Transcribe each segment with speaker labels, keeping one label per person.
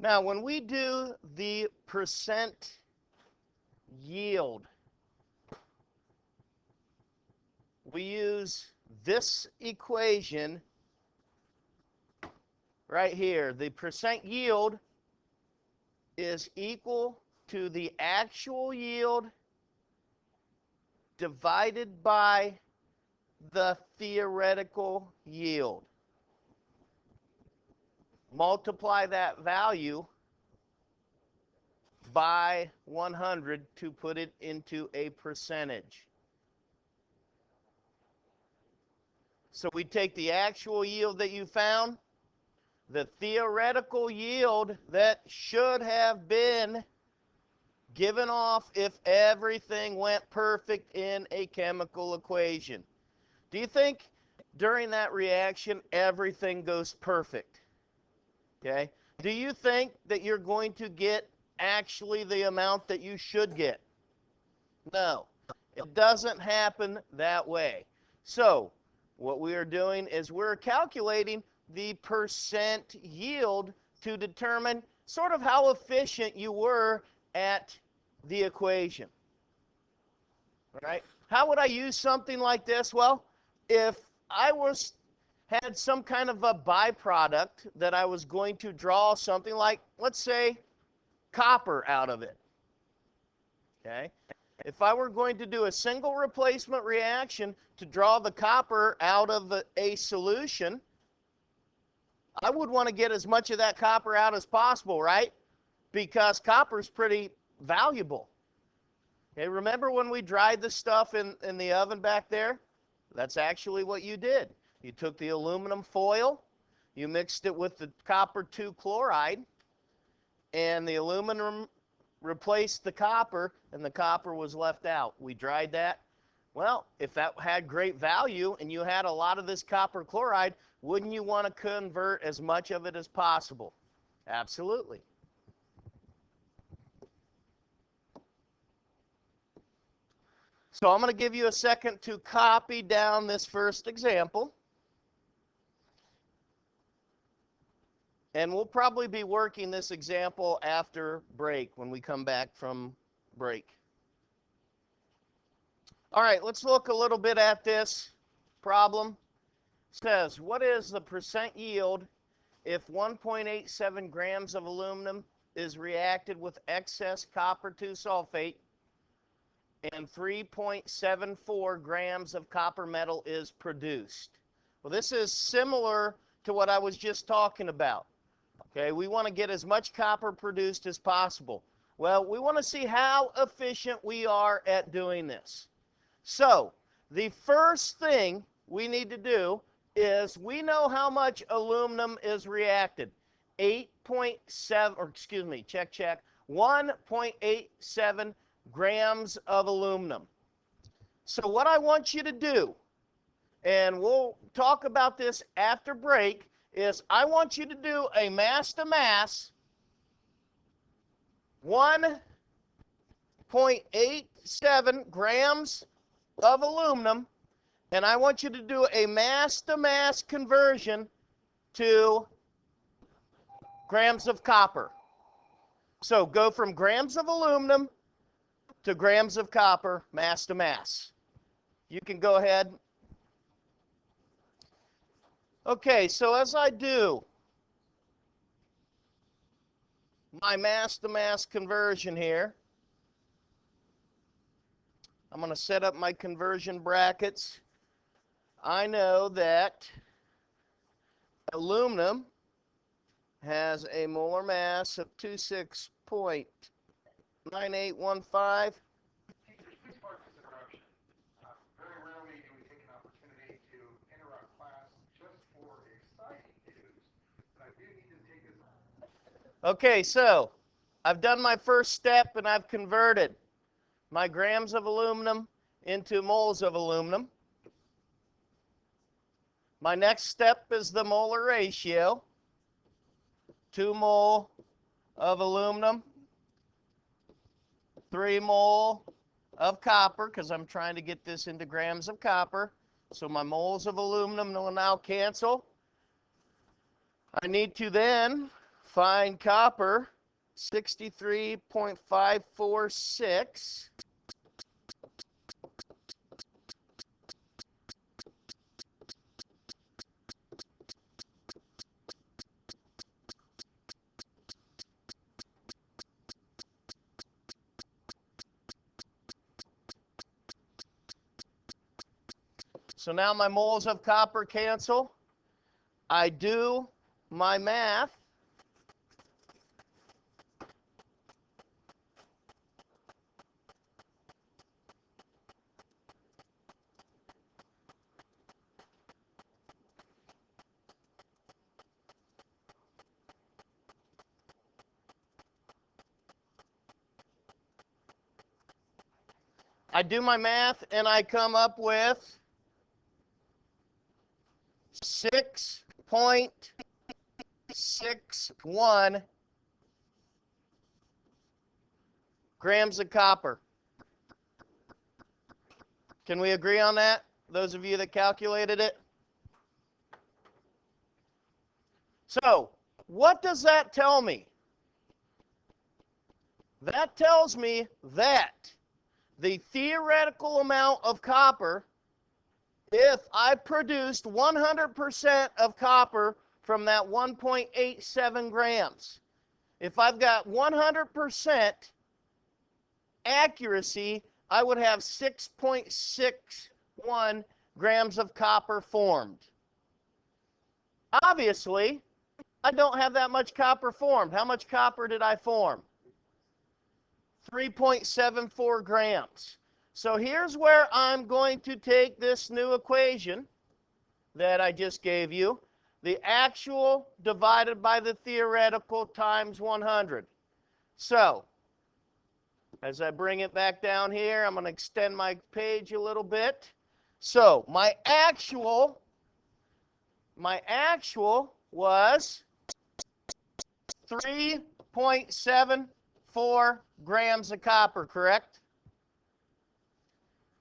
Speaker 1: Now, when we do the percent yield, we use this equation right here. The percent yield is equal to the actual yield divided by the theoretical yield. Multiply that value by 100 to put it into a percentage. So we take the actual yield that you found, the theoretical yield that should have been given off if everything went perfect in a chemical equation. Do you think during that reaction everything goes perfect? Okay. Do you think that you're going to get actually the amount that you should get? No. It doesn't happen that way. So what we are doing is we're calculating the percent yield to determine sort of how efficient you were at the equation. All right? How would I use something like this? Well, if I had some kind of a byproduct that I was going to draw something like, let's say, copper out of it. Okay? If I were going to do a single replacement reaction to draw the copper out of a solution, I would want to get as much of that copper out as possible, right? Because copper is pretty valuable. Okay, remember when we dried the stuff in the oven back there? That's actually what you did. You took the aluminum foil, you mixed it with the copper 2 chloride, and the aluminum replaced the copper, and the copper was left out. We dried that. Well, if that had great value and you had a lot of this copper chloride, wouldn't you want to convert as much of it as possible? Absolutely. So I'm going to give you a second to copy down this first example. And we'll probably be working this example after break, when we come back from break. All right, let's look a little bit at this problem. It says, what is the percent yield if 1.87 grams of aluminum is reacted with excess copper 2 sulfate and 3.74 grams of copper metal is produced? Well, this is similar to what I was just talking about. Okay, we want to get as much copper produced as possible. Well, we want to see how efficient we are at doing this. So, the first thing we need to do is we know how much aluminum is reacted. 1.87 grams of aluminum. So what I want you to do, and we'll talk about this after break, is I want you to do a mass to mass 1.87 grams of aluminum, and I want you to do a mass to mass conversion to grams of copper. So go from grams of aluminum to grams of copper, mass to mass. You can go ahead. Okay, so as I do my mass-to-mass conversion here, I'm going to set up my conversion brackets. I know that aluminum has a molar mass of 26.9815. Okay, so I've done my first step and I've converted my grams of aluminum into moles of aluminum. My next step is the molar ratio. 2 mole of aluminum, 3 mole of copper, because I'm trying to get this into grams of copper. So my moles of aluminum will now cancel. I need to then Find copper, 63.546. So now my moles of copper cancel. I do my math. And I come up with 6.61 grams of copper. Can we agree on that? Those of you that calculated it? So, what does that tell me? That tells me that the theoretical amount of copper, if I produced 100% of copper from that 1.87 grams, if I've got 100% accuracy, I would have 6.61 grams of copper formed. Obviously, I don't have that much copper formed. How much copper did I form? 3.74 grams. So here's where I'm going to take this new equation that I just gave you, the actual divided by the theoretical times 100. So, as I bring it back down here, I'm going to extend my page a little bit. So, my actual was 3.74 grams of copper, correct?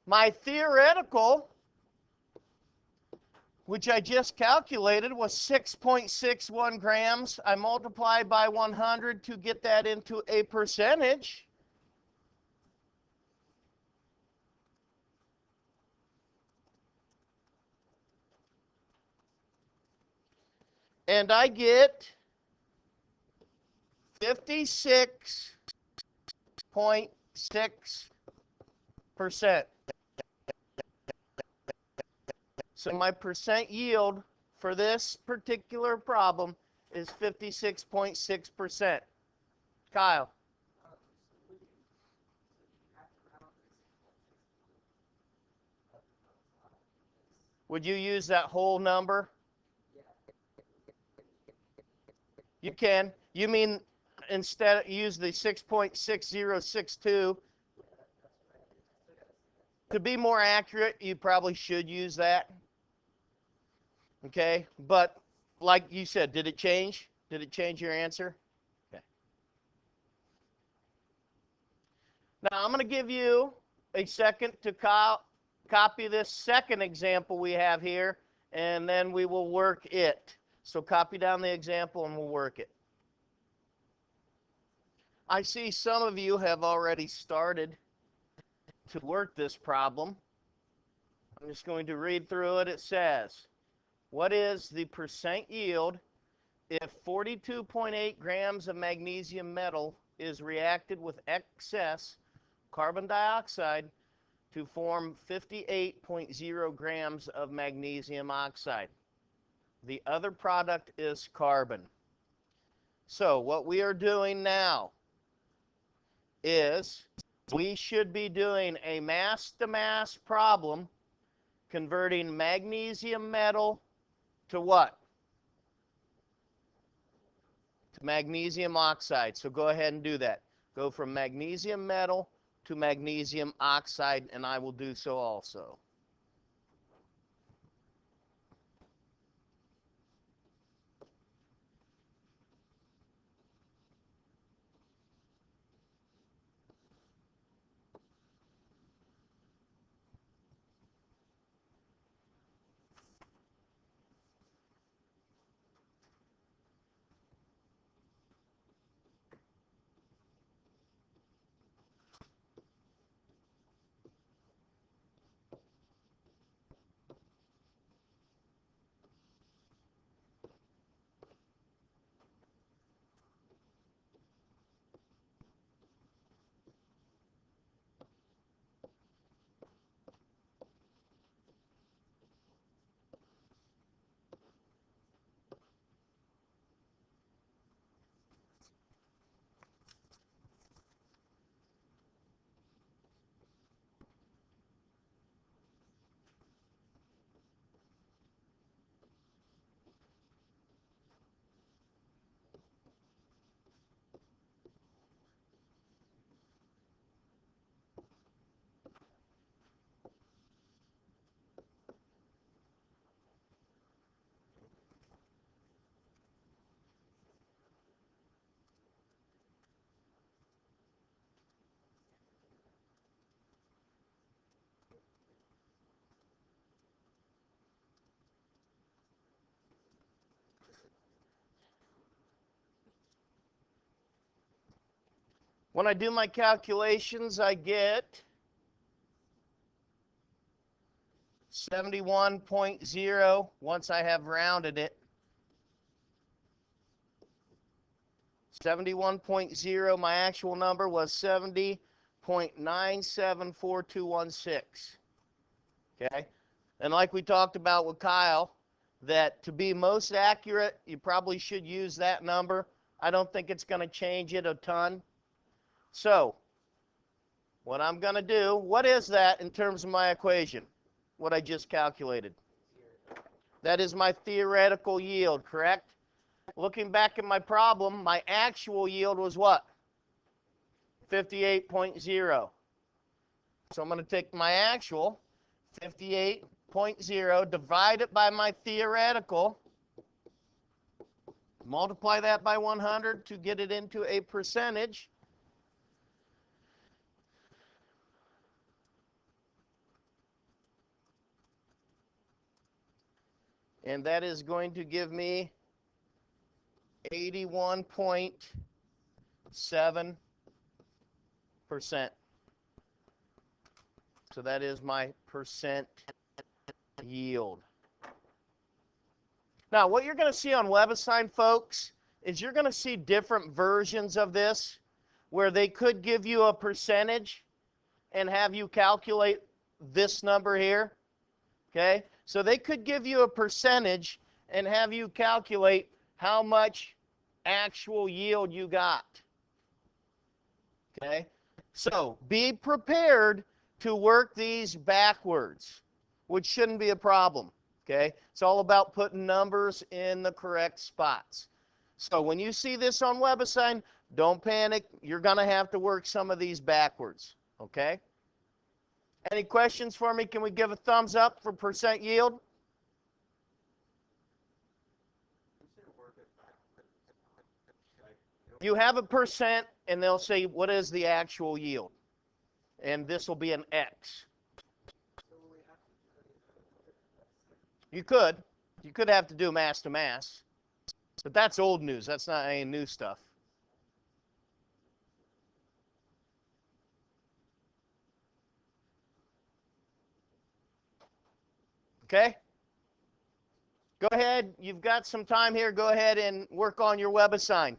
Speaker 1: My theoretical, which I just calculated, was 6.61 grams. I multiplied by 100 to get that into a percentage. And I get 56.6%. So my percent yield for this particular problem is 56.6%. Kyle. Would you use that whole number? You can. You mean instead use the 6.6062. To be more accurate, you probably should use that. Okay, but like you said, did it change? Did it change your answer? Okay. Now I'm going to give you a second to copy this second example we have here, and then we will work it. So copy down the example and we'll work it. I see some of you have already started to work this problem. I'm just going to read through it. It says, what is the percent yield if 42.8 grams of magnesium metal is reacted with excess carbon dioxide to form 58.0 grams of magnesium oxide? The other product is carbon. So what we are doing now is we should be doing a mass-to-mass problem converting magnesium metal to what? To magnesium oxide. So go ahead and do that. Go from magnesium metal to magnesium oxide, and I will do so also. When I do my calculations, I get 71.0 once I have rounded it. 71.0, my actual number was 70.974216. Okay? And like we talked about with Kyle, that to be most accurate, you probably should use that number. I don't think it's going to change it a ton. So, what I'm going to do, what is that in terms of my equation? What I just calculated. That is my theoretical yield, correct? Looking back at my problem, my actual yield was what? 58.0. So I'm going to take my actual, 58.0, divide it by my theoretical, multiply that by 100 to get it into a percentage. And that is going to give me 81.7%. So that is my percent yield. Now, what you're going to see on WebAssign, folks, is you're going to see different versions of this where they could give you a percentage and have you calculate this number here. Okay? So they could give you a percentage and have you calculate how much actual yield you got. Okay? So be prepared to work these backwards, which shouldn't be a problem. Okay? It's all about putting numbers in the correct spots. So when you see this on WebAssign, don't panic. You're going to have to work some of these backwards. Okay? Any questions for me? Can we give a thumbs up for percent yield? You have a percent, and they'll say, what is the actual yield? And this will be an X. You could. You could have to do mass to mass. But that's old news. That's not any new stuff. Okay? Go ahead. You've got some time here. Go ahead and work on your WebAssign.